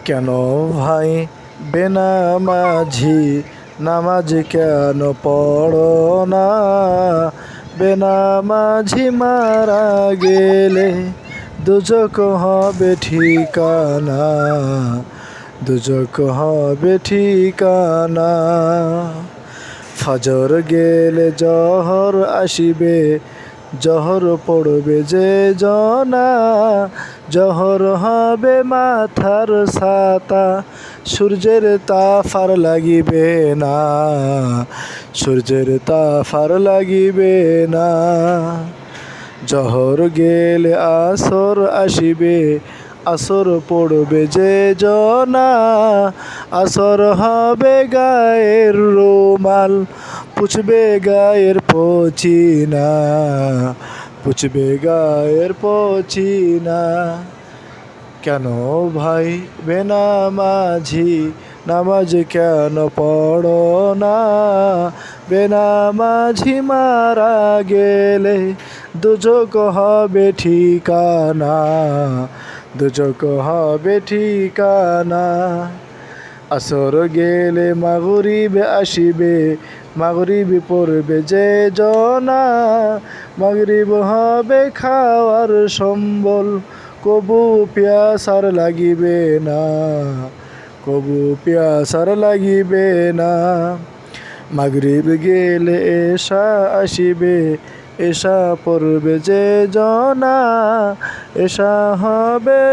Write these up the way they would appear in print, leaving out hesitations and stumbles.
কেন ভাই বেনামাজি নামাজ কেন পড়ো না? বেনামাজি মারা গেলে দুজক হবে ঠিকানা, দুজক হবে ঠিকানা। ফজর গেলে জহর আসিবে, জহর পড়বে যে জনা, জহর হবে মাথার ছাতা, সূর্যের তাপ আর লাগিবে না, সূর্যের তাপ আর লাগিবে না। জহর গেলে আসর আসিবে, আসর পড়বে যে জনা, আসর হবে গায়ের রুমাল, পুছবে গায়ের পচিনা, পুছবে গায়ের পচিনা। কেন ভাই বেনামাজি নামাজ কেন পড়ো না? বেনামাজি মারা গেলে দুজক হবে ঠিকানা, দুজক হবে ঠিকানা। আসর গেলে মাগরিব আসিবে, মাগরিব পড়বে যে জনা, মাগরিব হবে খাওয়ার সম্বল, কবু পিয়াস আর লাগিবে না, কবু পিয়াস আর লাগিবে না। মাগরিব গেলে এশা আসিবে, এশা পড়বে যে জনা, এশা হবে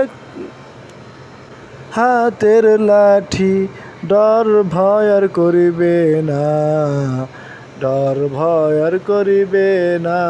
হাতের লাঠি, ডর ভয় আর করিবে না, ডর ভয় আর করিবে না।